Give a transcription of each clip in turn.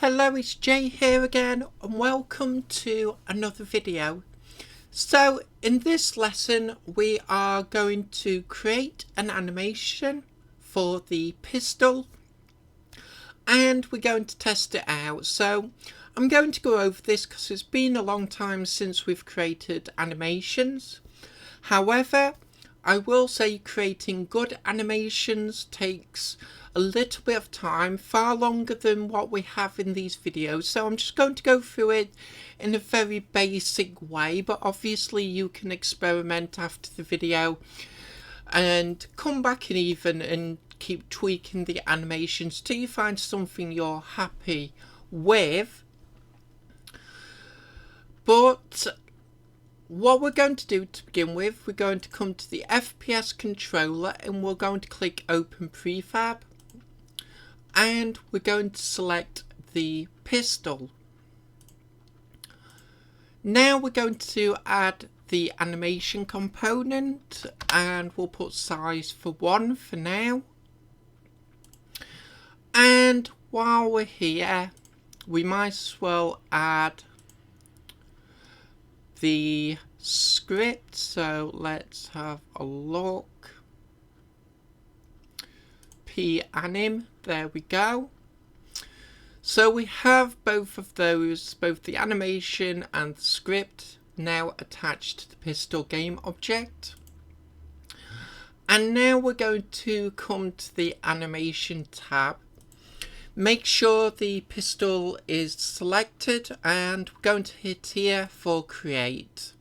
Hello, it's Jay here again and welcome to another video. So in this lesson we are going to create an animation for the pistol and we're going to test it out. So I'm going to go over this because it's been a long time since we've created animations. However, I will say creating good animations takes a little bit of time, far longer than what we have in these videos, so I'm just going to go through it in a very basic way, but obviously you can experiment after the video and come back and keep tweaking the animations till you find something you're happy with. But what we're going to do to begin with, we're going to come to the FPS controller and we're going to click Open Prefab. And we're going to select the pistol. Now we're going to add the animation component and we'll put size for 1 for now. And while we're here, we might as well add the script. So let's have a look. P-anim, there we go. So we have both of those, both the animation and the script, now attached to the pistol game object. And now we're going to come to the animation tab. Make sure the pistol is selected and we're going to hit here for create.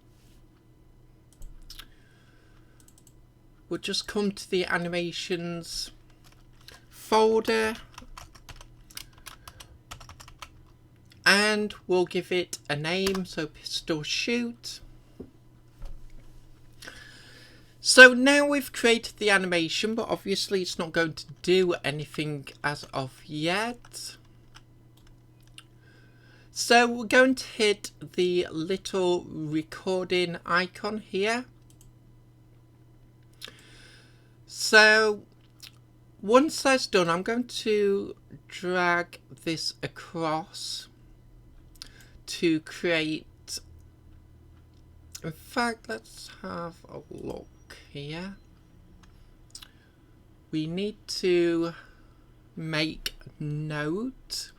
We'll just come to the animations folder and we'll give it a name, so pistol shoot. So now we've created the animation, but obviously it's not going to do anything as of yet. So we're going to hit the little recording icon here. So once that's done, I'm going to drag this across to create. In fact, let's have a look here. We need to make note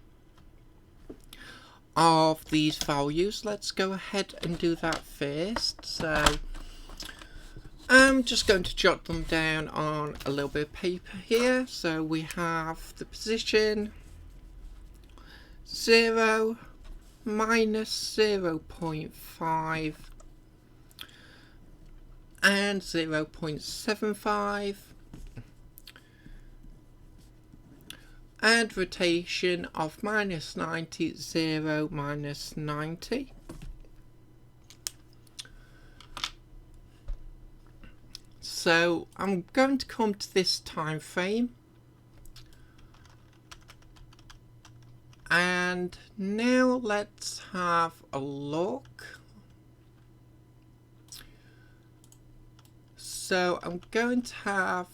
of these values. Let's go ahead and do that first. So I'm just going to jot them down on a little bit of paper here. So we have the position 0, minus 0.5 and 0.75 and rotation of minus 90, 0, minus 90. So I'm going to come to this time frame and now let's have a look. So I'm going to have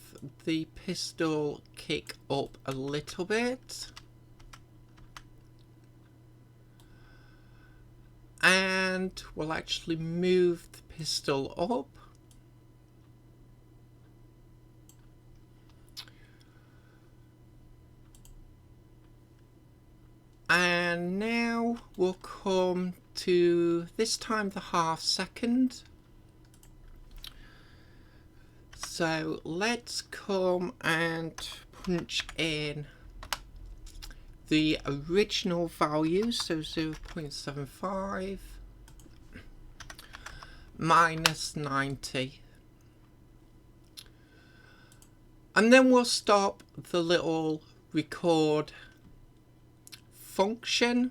the pistol kick up a little bit and we'll actually move the pistol up. And now we'll come to this time the ½ second. So let's come and punch in the original values, so 0.75 minus 90. And then we'll stop the little record function.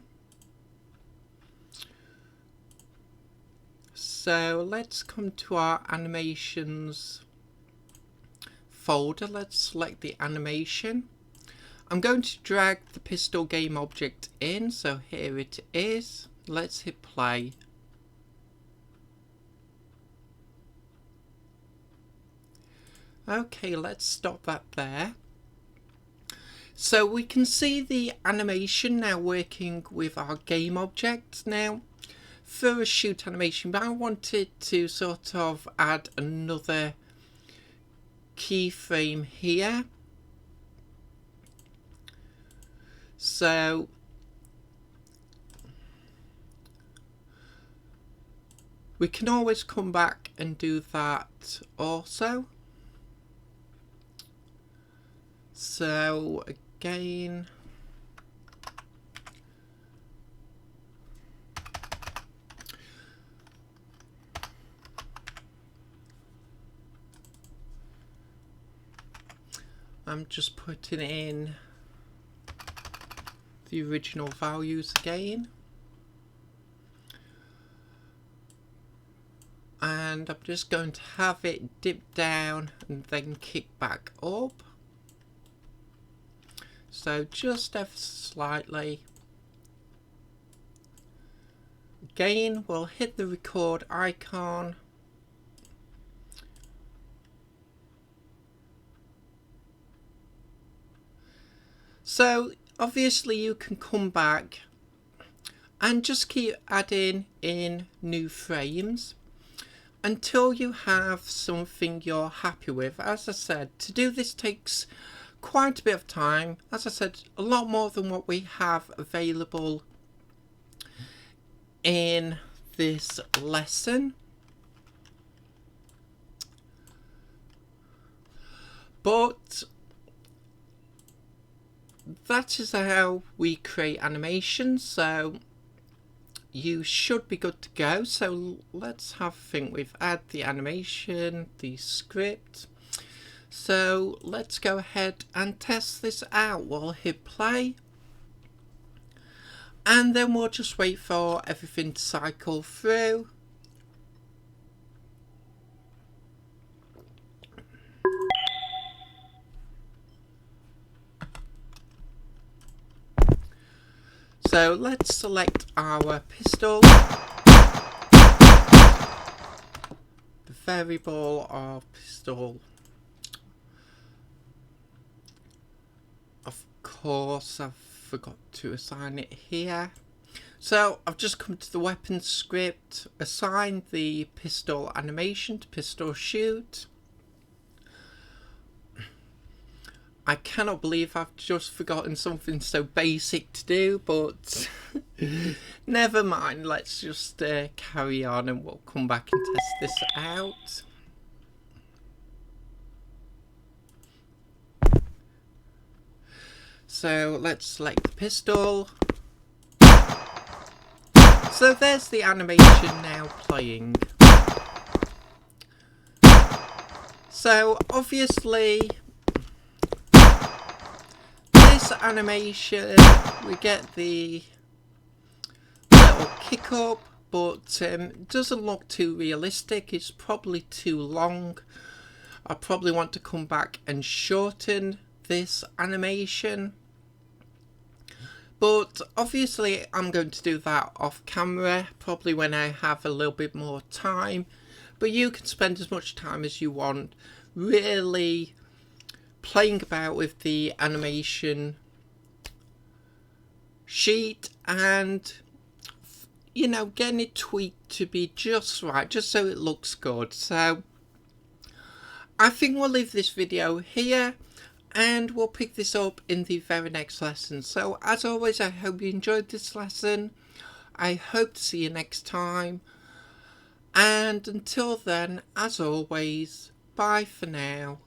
So let's come to our animations folder. Let's select the animation. I'm going to drag the pistol game object in, so here it is. Let's hit play. Okay, let's stop that there. So we can see the animation now working with our game object. Now for a shoot animation, but I wanted to sort of add another keyframe here. So we can always come back and do that also. So again, I'm just putting in the original values again. And I'm just going to have it dip down and then kick back up. So just ever slightly. Again, we'll hit the record icon. So obviously you can come back and just keep adding in new frames until you have something you're happy with. As I said, to do this takes quite a bit of time. As I said, a lot more than what we have available in this lesson. But that is how we create animations, so you should be good to go. So let's have a think. We've added the animation, the script. So let's go ahead and test this out. We'll hit play. And then we'll just wait for everything to cycle through. So let's select our pistol, the variable of pistol. Of course, I've forgot to assign it here. So I've just come to the weapon script, assign the pistol animation to pistol shoot. I cannot believe I've just forgotten something so basic to do, but never mind. Let's just carry on and we'll come back and test this out. So let's select the pistol. So there's the animation now playing. So obviously this animation, we get the little kick up, but it doesn't look too realistic. It's probably too long. I probably want to come back and shorten this animation. But obviously I'm going to do that off camera, probably when I have a little bit more time. But you can spend as much time as you want really playing about with the animation sheet and, you know, getting it tweaked to be just right, just so it looks good. So I think we'll leave this video here and we'll pick this up in the very next lesson. So as always, I hope you enjoyed this lesson. I hope to see you next time. And until then, as always, bye for now.